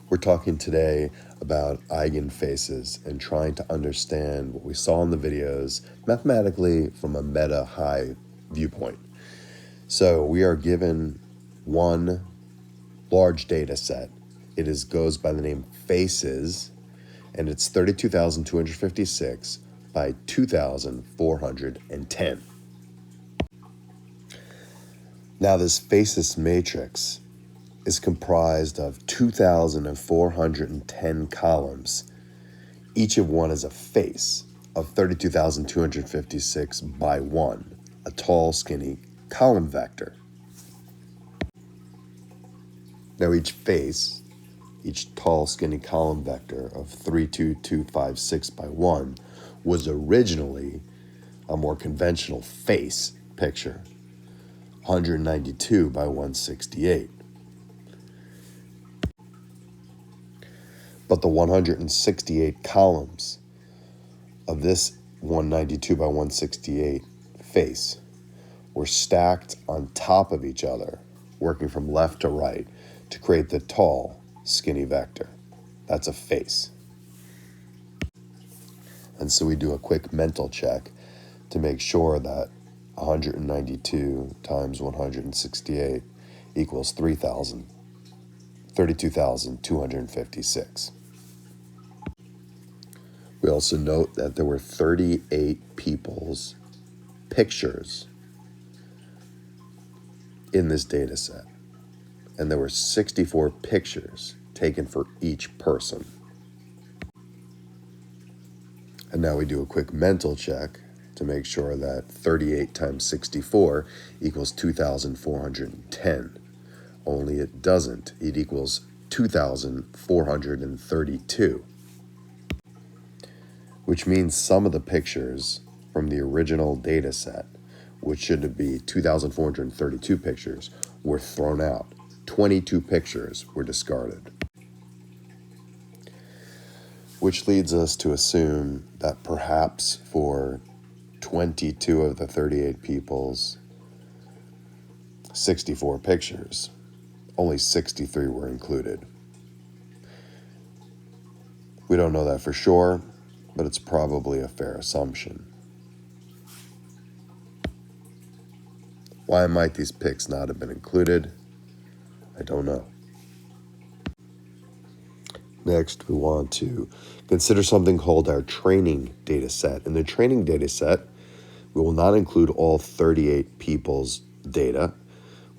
We're talking today about eigenfaces and trying to understand what we saw in the videos mathematically from a meta-high viewpoint. So we are given one large data set. It goes by the name faces, and it's 32,256 by 2,410. Now this faces matrix is comprised of 2,410 columns. Each of one is a face of 32,256 by 1, a tall, skinny column vector. Now each face, each tall, skinny column vector of 32256 by 1 was originally a more conventional face picture, 192 by 168. But the 168 columns of this 192 by 168 face were stacked on top of each other, working from left to right to create the tall, skinny vector. That's a face. And so we do a quick mental check to make sure that 192 times 168 equals 32,256. We also note that there were 38 people's pictures in this data set, and there were 64 pictures taken for each person. And now we do a quick mental check to make sure that 38 times 64 equals 2,410. Only it doesn't. It equals 2,432. Which means some of the pictures from the original data set, which should be 2,432 pictures, were thrown out. 22 pictures were discarded. Which leads us to assume that perhaps for 22 of the 38 people's 64 pictures, only 63 were included. We don't know that for sure, but it's probably a fair assumption. Why might these pics not have been included? I don't know. Next, we want to consider something called our training data set. In the training data set, we will not include all 38 people's data.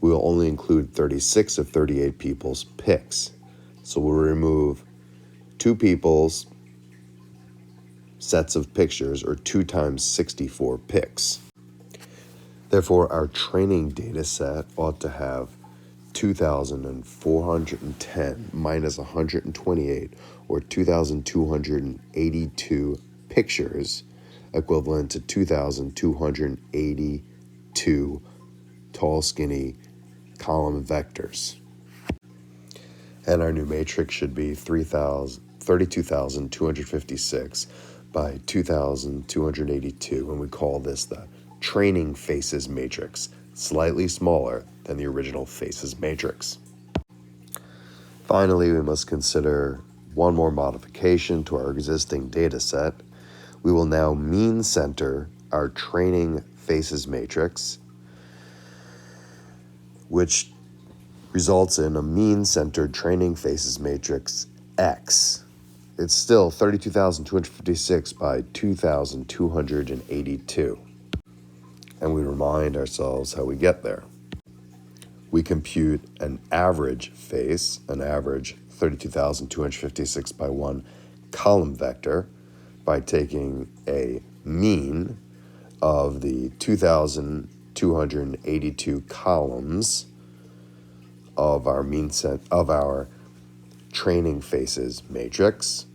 We will only include 36 of 38 people's pics. So we'll remove 2 people's sets of pictures, or 2 times 64 pics. Therefore, our training data set ought to have 2,410 minus 128, or 2,282 pictures, equivalent to 2,282 tall, skinny column vectors. And our new matrix should be 32,256 by 2,282, and we call this the training faces matrix, slightly smaller than the original faces matrix. Finally, we must consider one more modification to our existing data set. We will now mean center our training faces matrix, which results in a mean-centered training faces matrix X. It's still 32,256 by 2,282. And we remind ourselves how we get there. We compute an average face, an average 32,256 by 1 column vector, by taking a mean of the 2,282 columns of our training faces matrix.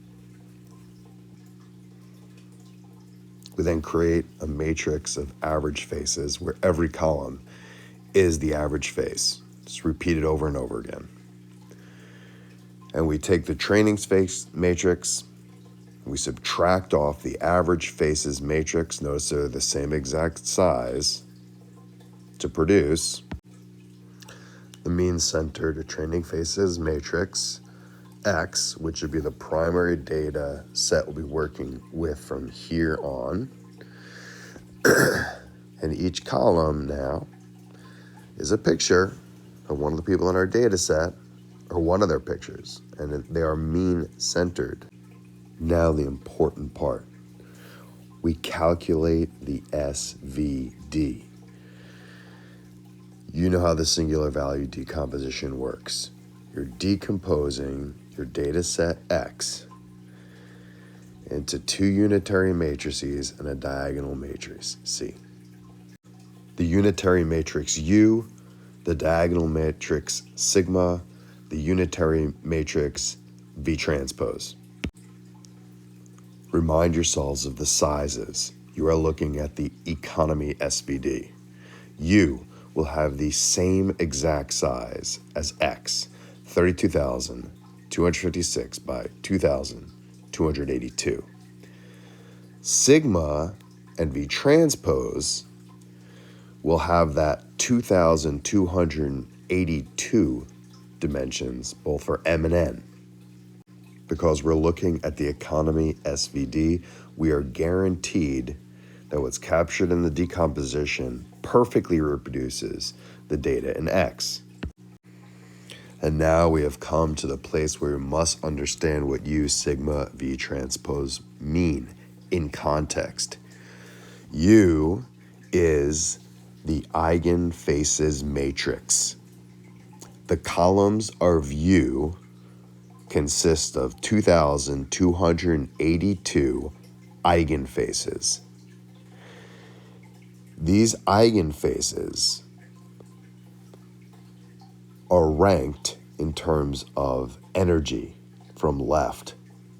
We then create a matrix of average faces where every column is the average face. Just repeat it over and over again. And we take the training face matrix, we subtract off the average faces matrix, notice they're the same exact size, to produce the mean centered training faces matrix X, which would be the primary data set we'll be working with from here on. And each column now is a picture of one of the people in our data set, or one of their pictures, and they are mean centered. Now the important part. We calculate the SVD. You know how the singular value decomposition works. You're decomposing your data set X into two unitary matrices and a diagonal matrix C. The unitary matrix U, the diagonal matrix sigma, the unitary matrix V transpose. Remind yourselves of the sizes. You are looking at the economy SVD. U will have the same exact size as X, 32,256 by 2,282. Sigma and V transpose will have that 2,282 dimensions, both for M and N. Because we're looking at the economy SVD, we are guaranteed that what's captured in the decomposition perfectly reproduces the data in X. And now we have come to the place where we must understand what U, sigma, V transpose mean in context. U is the Eigenfaces matrix. The columns of U consist of 2,282 eigenfaces. These eigenfaces are ranked in terms of energy from left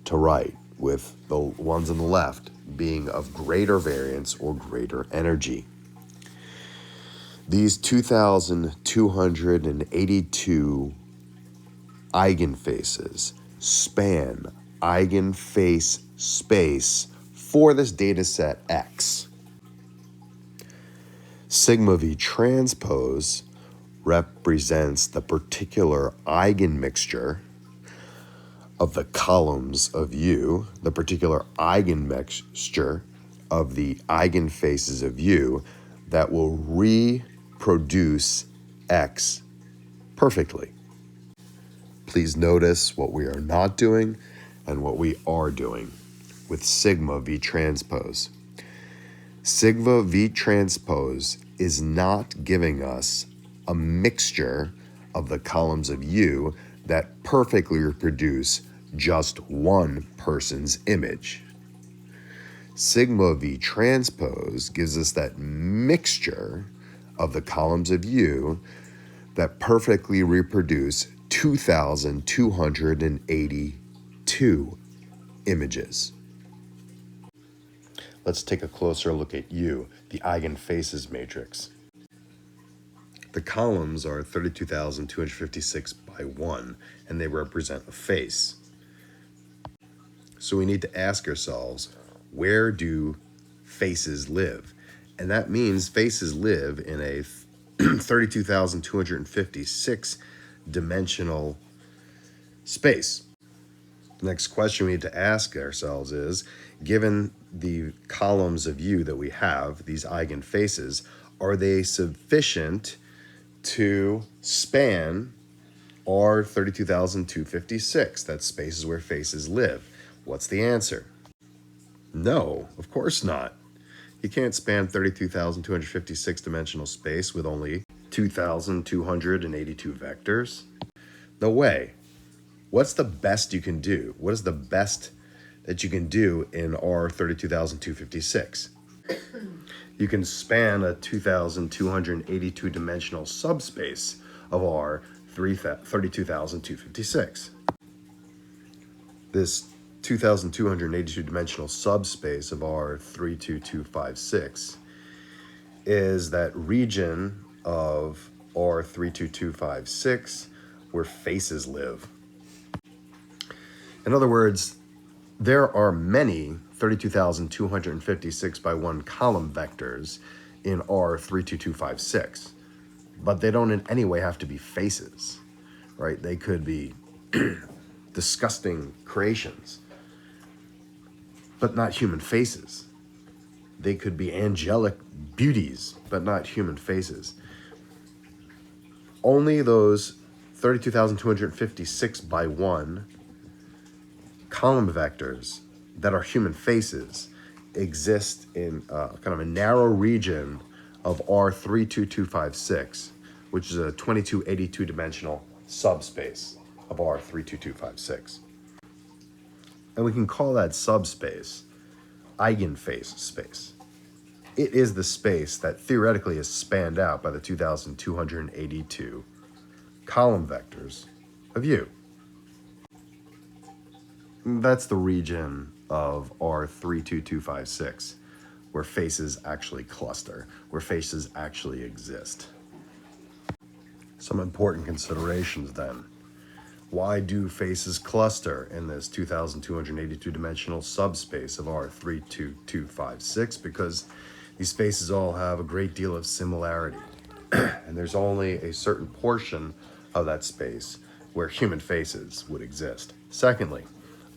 to right, with the ones on the left being of greater variance or greater energy. These 2,282 eigenfaces span eigenface space for this data set X. Sigma V transpose represents the particular eigenmixture of the columns of U, the particular eigenmixture of the eigenfaces of U that will reproduce X perfectly. Please notice what we are not doing and what we are doing with sigma V transpose. Sigma V transpose is not giving us a mixture of the columns of U that perfectly reproduce just one person's image. Sigma V transpose gives us that mixture of the columns of U that perfectly reproduce 2,282 images. Let's take a closer look at U, the Eigenfaces matrix. The columns are 32,256 by 1, and they represent a face. So we need to ask ourselves, where do faces live? And that means faces live in a 32,256 dimensional space. The next question we need to ask ourselves is, given the columns of U that we have, these eigenfaces, are they sufficient to span our 32,256? That space is where faces live. What's the answer? No, of course not. You can't span 32,256 dimensional space with only 2,282 vectors. No way. What's the best you can do? What is the best that you can do in our 32,256? You can span a 2,282 dimensional subspace of our 32,256. This 2,282 dimensional subspace of our 32256 is that region of our 32256 where faces live. In other words, there are many 32,256 by 1 column vectors in our 32256, but they don't in any way have to be faces, right? They could be disgusting creations, but not human faces. They could be angelic beauties, but not human faces. Only those 32,256 by 1 column vectors that are human faces exist in kind of a narrow region of R32256, which is a 2282 dimensional subspace of R32256. And we can call that subspace eigenface space. It is the space that theoretically is spanned out by the 2,282 column vectors of U. That's the region of R32256, where faces actually cluster, where faces actually exist. Some important considerations then. Why do faces cluster in this 2,282 dimensional subspace of R32256? Because these faces all have a great deal of similarity, and there's only a certain portion of that space where human faces would exist. Secondly,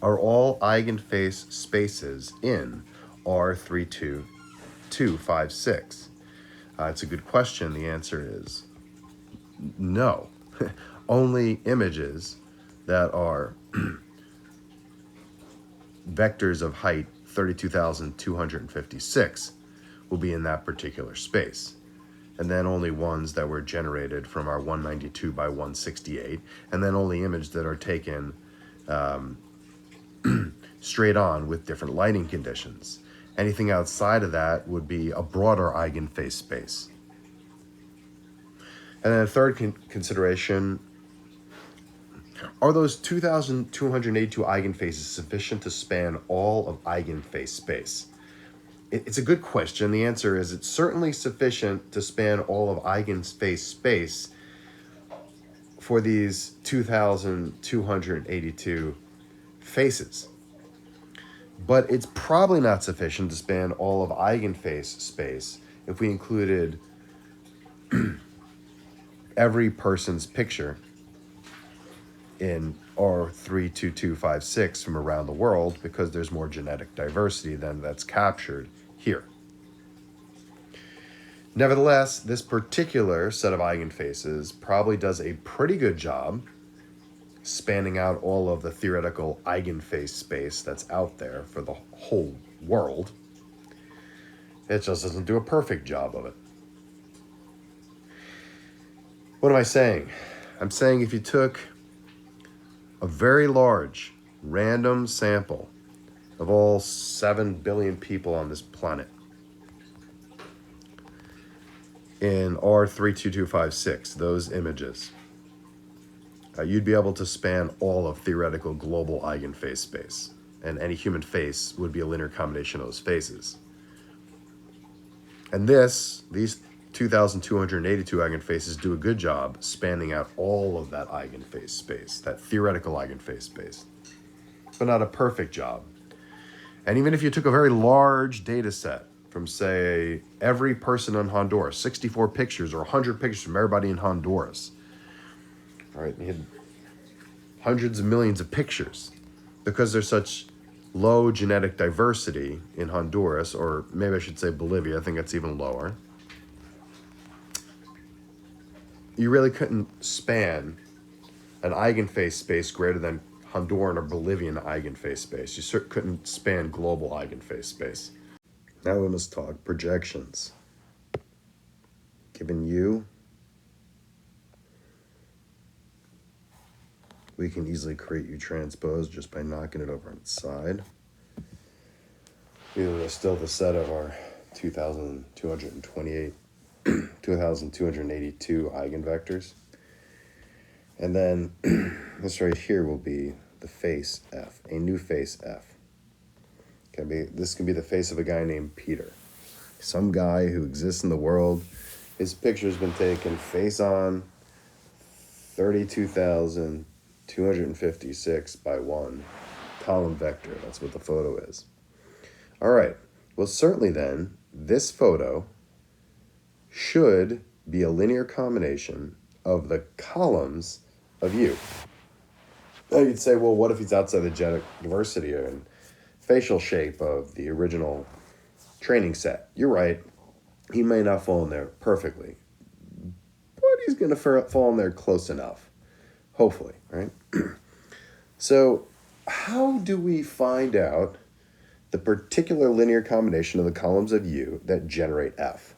are all eigenface spaces in R32256? It's a good question. The answer is no. Only images that are vectors of height 32,256 will be in that particular space. And then only ones that were generated from our 192 by 168, and then only images that are taken straight on with different lighting conditions. Anything outside of that would be a broader eigenface space. And then a third consideration, are those 2,282 eigenfaces sufficient to span all of eigenface space? It's a good question. The answer is it's certainly sufficient to span all of eigenface space for these 2,282 faces. But it's probably not sufficient to span all of eigenface space if we included every person's picture in R32256 from around the world, because there's more genetic diversity than that's captured here. Nevertheless, this particular set of eigenfaces probably does a pretty good job spanning out all of the theoretical eigenface space that's out there for the whole world. It just doesn't do a perfect job of it. What am I saying? I'm saying if you took a very large random sample of all 7 billion people on this planet in R32256, those images, you'd be able to span all of theoretical global eigenface space, and any human face would be a linear combination of those faces. And these 2,282 eigenfaces do a good job spanning out all of that eigenface space, that theoretical eigenface space, but not a perfect job. And even if you took a very large data set from, say, every person in Honduras, 64 pictures or 100 pictures from everybody in Honduras, all right, you had hundreds of millions of pictures, because there's such low genetic diversity in Honduras, or maybe I should say Bolivia, I think it's even lower. You really couldn't span an eigenface space greater than Honduran or Bolivian eigenface space. You couldn't span global eigenface space. Now we must talk projections. Given U, we can easily create U transpose just by knocking it over on its side. These are still the set of our 2,282 eigenvectors. And then this right here will be the face F, a new face F. This can be the face of a guy named Peter. Some guy who exists in the world. His picture's been taken face on 32,256 by 1 column vector. That's what the photo is. All right. Well, certainly then, this photo should be a linear combination of the columns of U. Now you'd say, well, what if he's outside the genetic diversity and facial shape of the original training set? You're right. He may not fall in there perfectly, but he's going to fall in there close enough. Hopefully, right? So how do we find out the particular linear combination of the columns of U that generate F?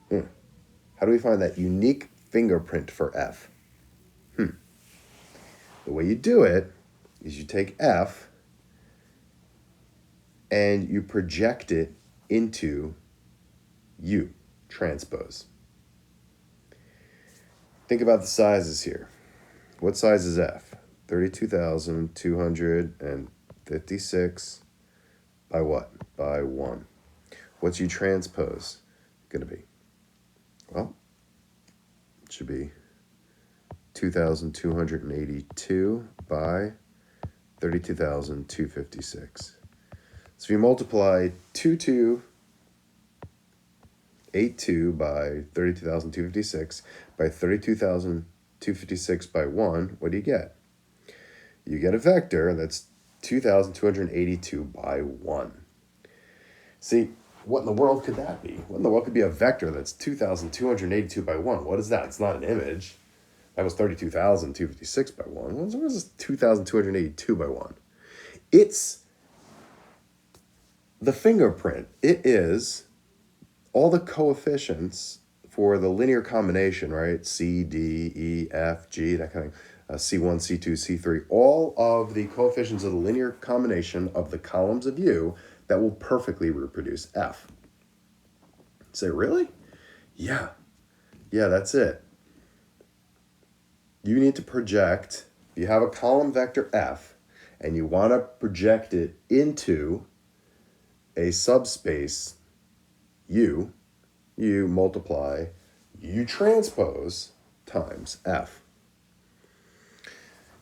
How do we find that unique fingerprint for F? The way you do it is you take F and you project it into U transpose. Think about the sizes here. What size is F? 32,256 by what? By 1. What's U transpose going to be? Well, it should be 2,282 by 32,256. So if you multiply 2282 by 32,256 by 32,256 by 1, what do you get? You get a vector that's 2,282 by 1. See, what in the world could that be? What in the world could be a vector that's 2,282 by 1? What is that? It's not an image. That was 32,256 by 1. What is this 2,282 by 1? It's the fingerprint. It is all the coefficients for the linear combination, right? C, D, E, F, G, that kind of C1, C2, C3. All of the coefficients of the linear combination of the columns of U that will perfectly reproduce F. Say, really? Yeah. Yeah, that's it. You need to project, if you have a column vector F, and you want to project it into a subspace U, you multiply U transpose times F.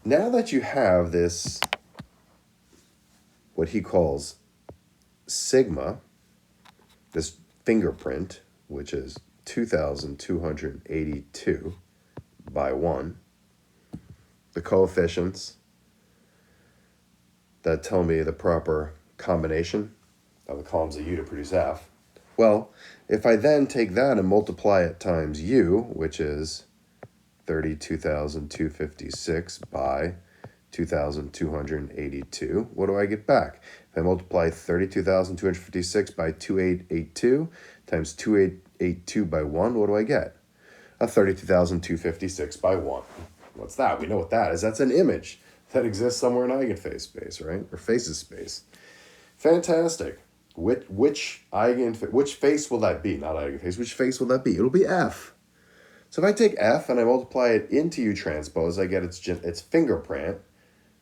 Now that you have this, what he calls sigma, this fingerprint, which is 2,282 by 1, the coefficients that tell me the proper combination of the columns of U to produce F. Well, if I then take that and multiply it times U, which is 32,256 by 2,282, what do I get back? If I multiply 32,256 by 2882 times 2882 by 1, what do I get? A 32,256 by 1. What's that? We know what that is. That's an image that exists somewhere in eigenface space, right? Or faces space. Fantastic. Which face will that be? Not eigenface. Which face will that be? It'll be F. So if I take F and I multiply it into U transpose, I get its fingerprint,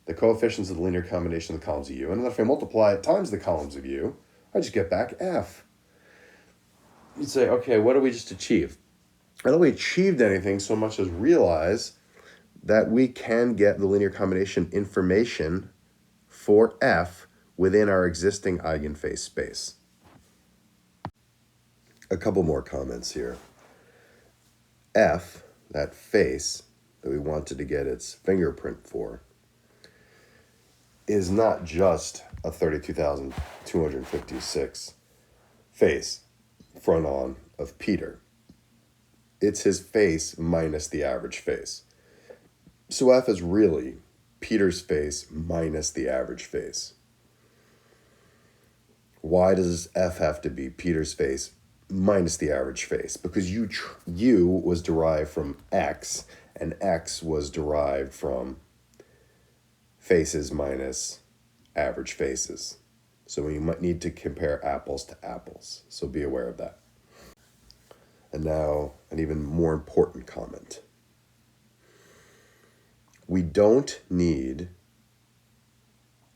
the coefficients of the linear combination of the columns of U. And then if I multiply it times the columns of U, I just get back F. You'd say, okay, what did we just achieve? I don't think we achieved anything so much as realize that we can get the linear combination information for F within our existing eigenface space. A couple more comments here. F, that face that we wanted to get its fingerprint for, is not just a 32,256 face front on of Peter. It's his face minus the average face. So F is really Peter's face minus the average face. Why does F have to be Peter's face minus the average face? Because U was derived from X, and X was derived from faces minus average faces. So we might need to compare apples to apples. So be aware of that. And now an even more important comment. We don't need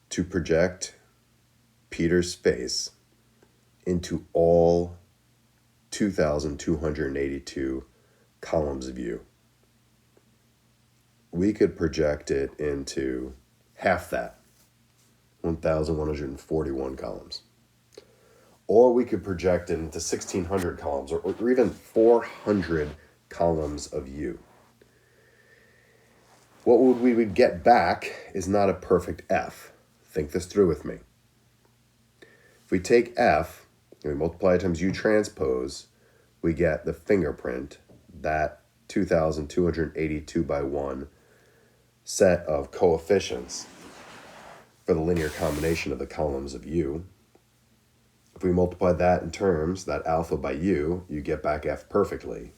to project Peter's face into all 2,282 columns of U. We could project it into half that, 1,141 columns. Or we could project it into 1,600 columns, or even 400 columns of U. What we would get back is not a perfect F. Think this through with me. If we take F and we multiply it times U transpose, we get the fingerprint, that 2,282 by 1 set of coefficients for the linear combination of the columns of U. If we multiply that in terms, that alpha by U, you get back F perfectly.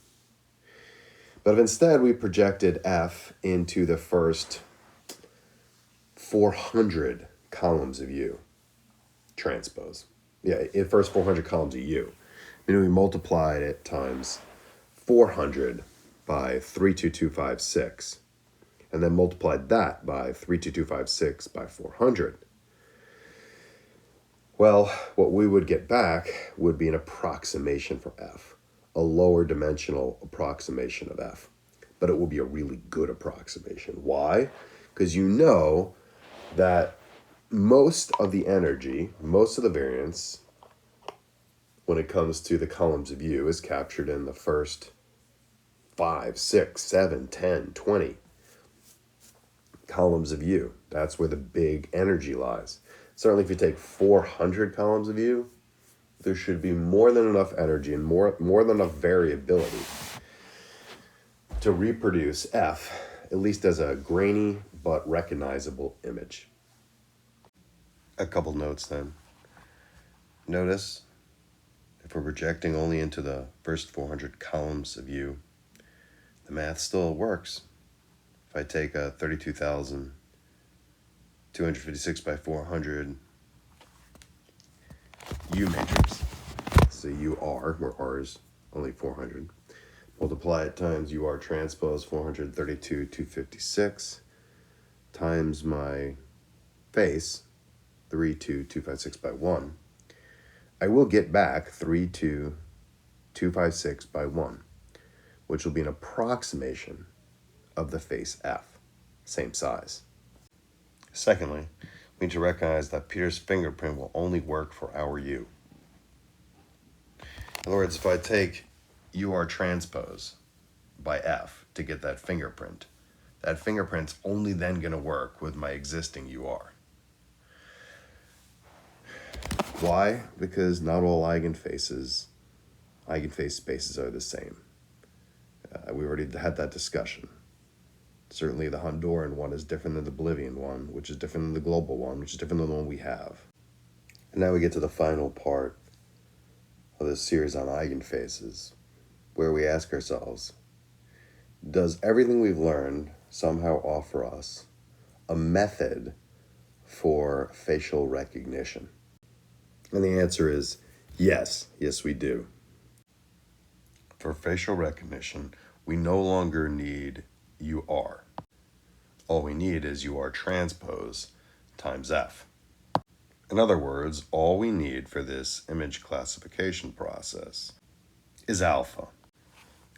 But if instead we projected F into the first 400 columns of U transpose. Yeah, in first 400 columns of U. Meaning we multiplied it times 400 by 32256. And then multiplied that by 32256 by 400. Well, what we would get back would be an approximation for F, a lower dimensional approximation of F. But it will be a really good approximation. Why? Because you know that most of the energy, most of the variance, when it comes to the columns of U, is captured in the first 5, 6, 7, 10, 20 columns of U. That's where the big energy lies. Certainly if you take 400 columns of U, there should be more than enough energy and more than enough variability to reproduce F, at least as a grainy but recognizable image. A couple notes then. Notice if we're projecting only into the first 400 columns of U, the math still works. If I take a 32,256 by 400 U matrix, it's a UR, where R is only 400, multiply it times UR transpose 432,256 times my face, 32256 by 1, I will get back 32256 by 1, which will be an approximation of the face F, same size. Secondly, we need to recognize that Peter's fingerprint will only work for our U. In other words, if I take UR transpose by F to get that fingerprint's only then going to work with my existing UR. Why? Because not all eigenface spaces are the same. We already had that discussion. Certainly the Honduran one is different than the Bolivian one, which is different than the global one, which is different than the one we have. And now we get to the final part of this series on eigenfaces, where we ask ourselves, does everything we've learned somehow offer us a method for facial recognition? And the answer is yes. Yes, we do. For facial recognition, we no longer need UR. All we need is UR transpose times F. In other words, all we need for this image classification process is alpha.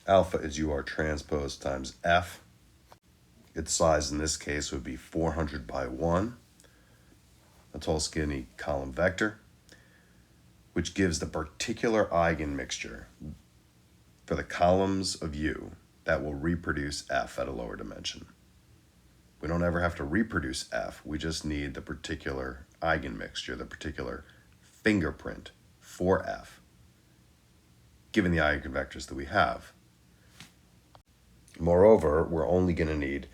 Alpha is UR transpose times F. Its size in this case would be 400 by 1, a tall skinny column vector, which gives the particular eigenmixture for the columns of U that will reproduce F at a lower dimension. We don't ever have to reproduce F, we just need the particular eigenmixture, the particular fingerprint for F, given the eigenvectors that we have. Moreover, we're only going to need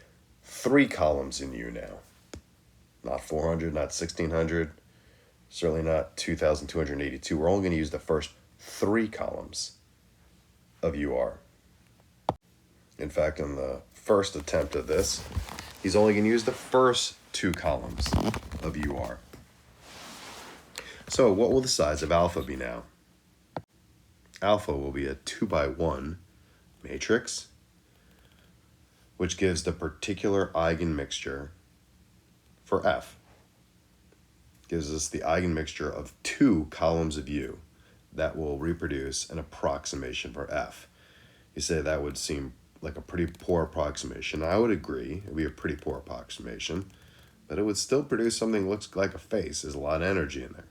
3 columns in U now. Not 400, not 1600, certainly not 2282. We're only going to use the first 3 columns of UR. In fact, in the first attempt at this, he's only going to use the first 2 columns of UR. So what will the size of alpha be now? Alpha will be a 2 by 1 matrix, which gives the particular eigenmixture for F. Gives us the eigenmixture of 2 columns of U that will reproduce an approximation for F. You say that would seem like a pretty poor approximation. I would agree, it would be a pretty poor approximation, but it would still produce something that looks like a face. There's a lot of energy in there.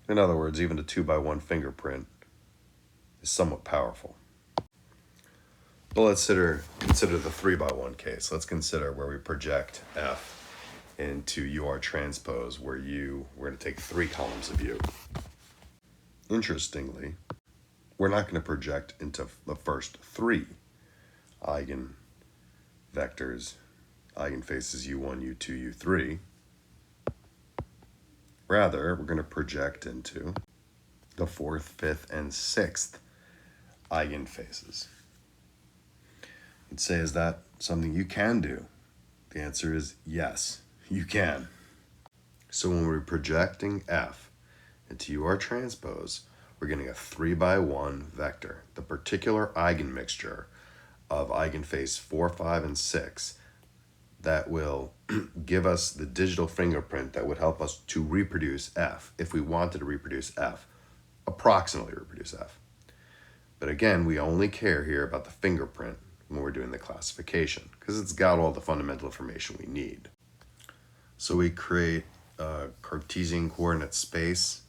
In other words, even a 2 by 1 fingerprint is somewhat powerful. Well, let's consider the 3x1 case. Let's consider where we project F into UR transpose, where we're going to take 3 columns of U. Interestingly, we're not going to project into the first 3 eigenvectors, eigenfaces U1, U2, U3. Rather, we're going to project into the 4th, 5th, and 6th eigenfaces. You'd say, is that something you can do? The answer is yes, you can. So when we're projecting F into UR transpose, we're getting a 3x1 vector, the particular eigenmixture of eigenface 4, 5, and 6 that will give us the digital fingerprint that would help us to reproduce F, if we wanted to reproduce F, approximately reproduce F. But again, we only care here about the fingerprint when we're doing the classification, because it's got all the fundamental information we need. So we create a Cartesian coordinate space,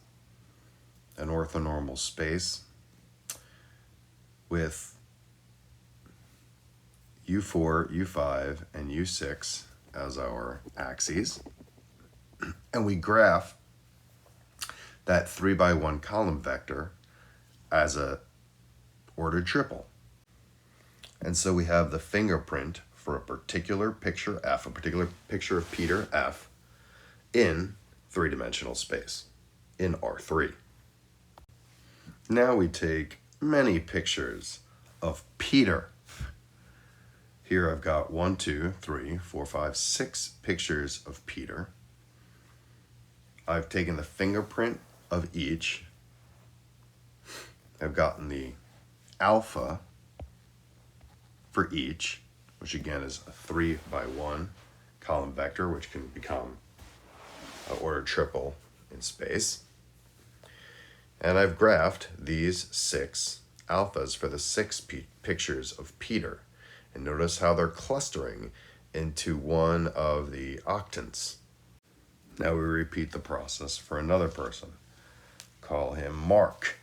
an orthonormal space, with U4, U5, and U6 as our axes. And we graph that 3x1 column vector as a ordered triple. And so we have the fingerprint for a particular picture F, a particular picture of Peter F, in 3-dimensional space, in R3. Now we take many pictures of Peter. Here I've got 1, 2, 3, 4, 5, 6 pictures of Peter. I've taken the fingerprint of each. I've gotten the alpha for each, which again is a 3x1 column vector, which can become an ordered triple in space. And I've graphed these 6 alphas for the 6 pictures of Peter. And notice how they're clustering into one of the octants. Now we repeat the process for another person. Call him Mark.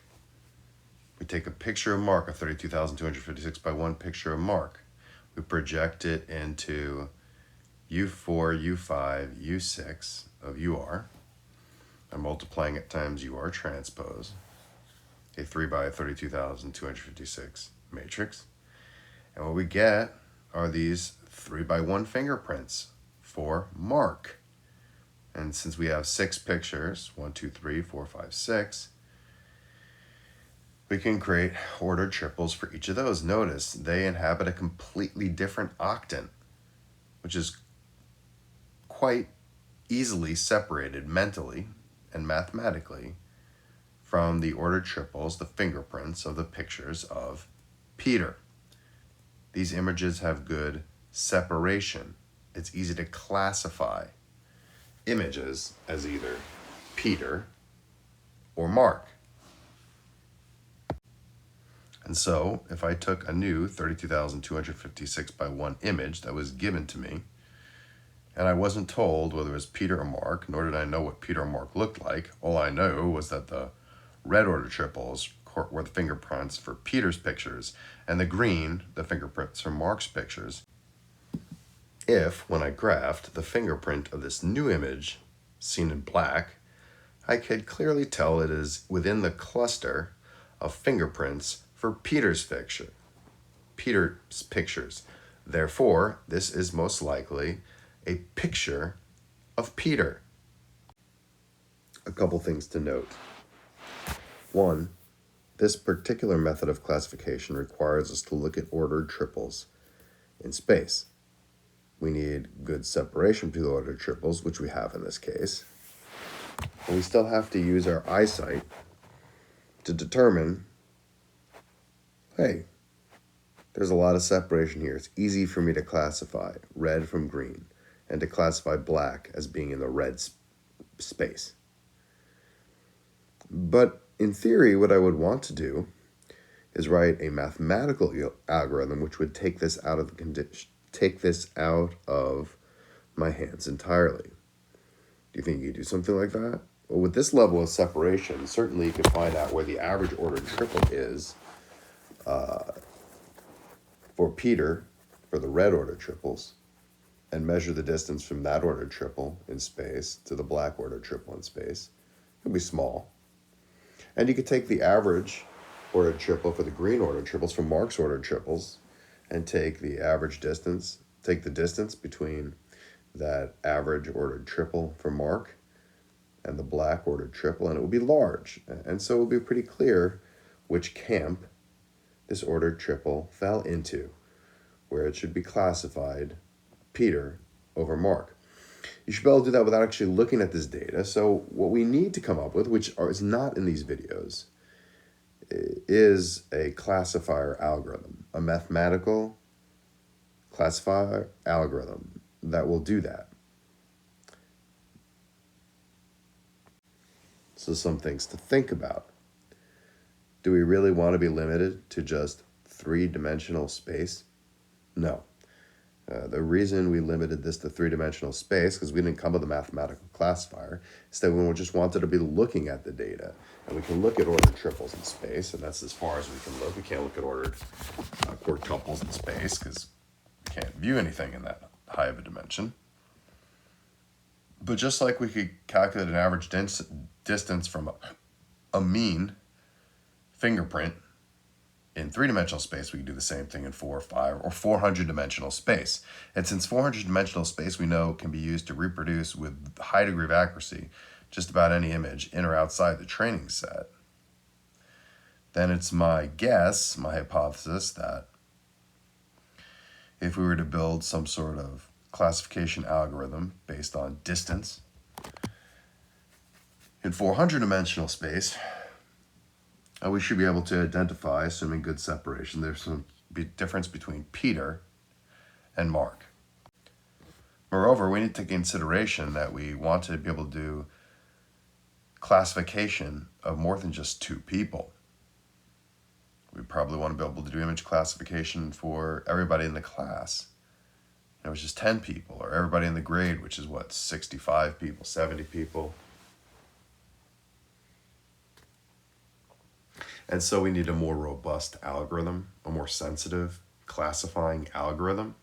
We take a picture of Mark, a 32,256 by 1 picture of Mark. We project it into U4, U5, U6 of UR. I'm multiplying it times UR transpose, a 3 by 32,256 matrix. And what we get are these 3x1 fingerprints for Mark. And since we have 6 pictures, 1, 2, 3, 4, 5, 6, we can create ordered triples for each of those. Notice they inhabit a completely different octant, which is quite easily separated mentally and mathematically from the ordered triples, the fingerprints of the pictures of Peter. These images have good separation. It's easy to classify images as either Peter or Mark. And so if I took a new 32,256 by 1 image that was given to me, and I wasn't told whether it was Peter or Mark, nor did I know what Peter or Mark looked like. All I know was that the red order triples were the fingerprints for Peter's pictures, and the green, the fingerprints for Mark's pictures. If, when I graphed the fingerprint of this new image, seen in black, I could clearly tell it is within the cluster of fingerprints for Peter's pictures. Therefore, this is most likely a picture of Peter. A couple things to note. 1, this particular method of classification requires us to look at ordered triples in space. We need good separation between the ordered triples, which we have in this case. And we still have to use our eyesight to determine, hey, there's a lot of separation here. It's easy for me to classify red from green and to classify black as being in the red space. But in theory, what I would want to do is write a mathematical algorithm which would take this out of my hands entirely. Do you think you could do something like that? Well, with this level of separation, certainly you can find out where the average ordered triple is for Peter, for the red ordered triples, and measure the distance from that ordered triple in space to the black ordered triple in space. It'll be small. And you could take the average ordered triple for the green ordered triples from Mark's ordered triples and take the average distance, take the distance between that average ordered triple for Mark and the black ordered triple, and it will be large. And so it will be pretty clear which camp this ordered triple fell into, where it should be classified Peter over Mark. You should be able to do that without actually looking at this data. So what we need to come up with, which is not in these videos, is a classifier algorithm, a mathematical classifier algorithm that will do that. So some things to think about. Do we really want to be limited to just three-dimensional space? No. The reason we limited this to three-dimensional space, because we didn't come with a mathematical classifier, is that we just wanted to be looking at the data. And we can look at ordered triples in space, and that's as far as we can look. We can't look at ordered quartuples in space, because we can't view anything in that high of a dimension. But just like we could calculate an average distance from a mean fingerprint in three-dimensional space, we can do the same thing in 4, 5, or 400-dimensional space. And since 400-dimensional space we know can be used to reproduce with a high degree of accuracy just about any image in or outside the training set, then it's my guess, my hypothesis, that if we were to build some sort of classification algorithm based on distance in 400-dimensional space, we should be able to identify, assuming good separation, there's some difference between Peter and Mark. Moreover, we need to take consideration that we want to be able to do classification of more than just two people. We probably want to be able to do image classification for everybody in the class, which is 10 people, or everybody in the grade, which is 65 people, 70 people. And so we need a more robust algorithm, a more sensitive classifying algorithm.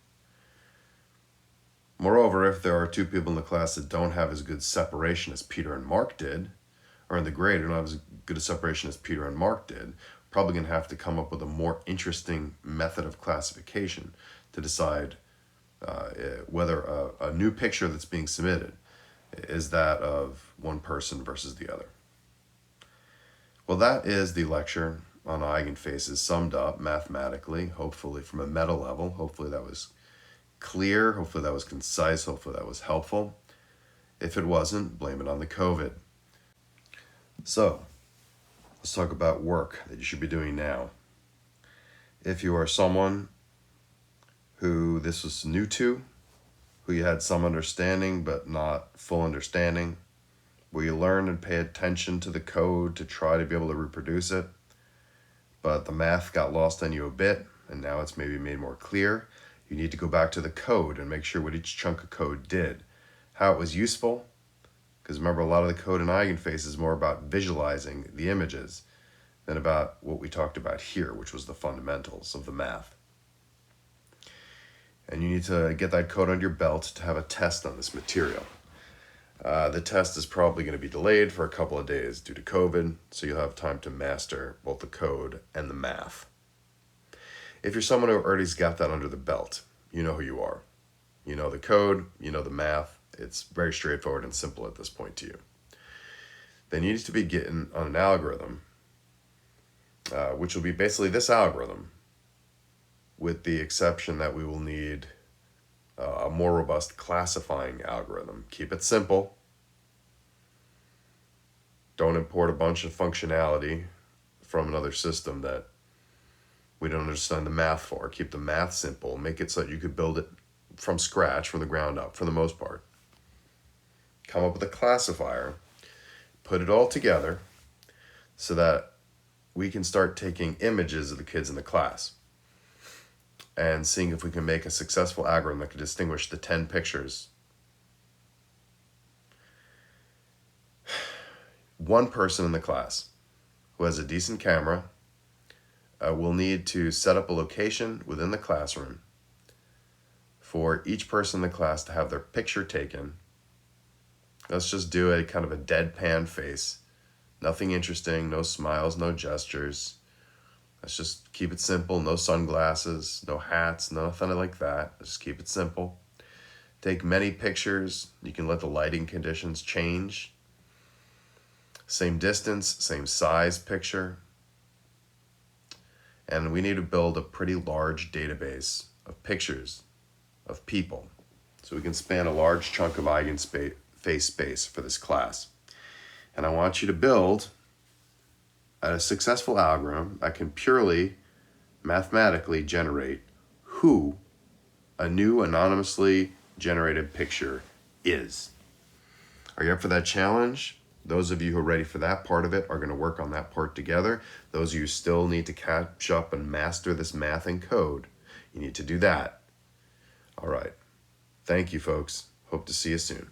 Moreover, if there are two people in the class that don't have as good separation as Peter and Mark did, or in the grade don't have as good a separation as Peter and Mark did, we're probably going to have to come up with a more interesting method of classification to decide whether a new picture that's being submitted is that of one person versus the other. Well, that is the lecture on eigenfaces summed up mathematically, hopefully from a meta level. Hopefully that was clear, hopefully that was concise, hopefully that was helpful. If it wasn't, blame it on the COVID. So, let's talk about work that you should be doing now. If you are someone who this was new to, who you had some understanding but not full understanding, where you learn and pay attention to the code to try to be able to reproduce it, but the math got lost on you a bit, and now it's maybe made more clear, you need to go back to the code and make sure what each chunk of code did, how it was useful, because remember, a lot of the code in Eigenface is more about visualizing the images than about what we talked about here, which was the fundamentals of the math. And you need to get that code under your belt to have a test on this material. The test is probably going to be delayed for a couple of days due to COVID, so you'll have time to master both the code and the math. If you're someone who already's got that under the belt, you know who you are. You know the code, you know the math. It's very straightforward and simple at this point to you. Then you need to be getting on an algorithm, which will be basically this algorithm, with the exception that we will need a more robust classifying algorithm. Keep it simple. Don't import a bunch of functionality from another system that we don't understand the math for. Keep the math simple. Make it so that you could build it from scratch, from the ground up, for the most part. Come up with a classifier. Put it all together so that we can start taking images of the kids in the class and seeing if we can make a successful algorithm that can distinguish the 10 pictures. One person in the class who has a decent camera, we'll need to set up a location within the classroom for each person in the class to have their picture taken. Let's just do a kind of a deadpan face. Nothing interesting, no smiles, no gestures. Let's just keep it simple. No sunglasses, no hats, nothing like that. Let's just keep it simple. Take many pictures. You can let the lighting conditions change. Same distance, same size picture. And we need to build a pretty large database of pictures of people so we can span a large chunk of eigenface space for this class. And I want you to build a successful algorithm that can purely mathematically generate who a new anonymously generated picture is. Are you up for that challenge? Those of you who are ready for that part of it are going to work on that part together. Those of you who still need to catch up and master this math and code, you need to do that. All right. Thank you, folks. Hope to see you soon.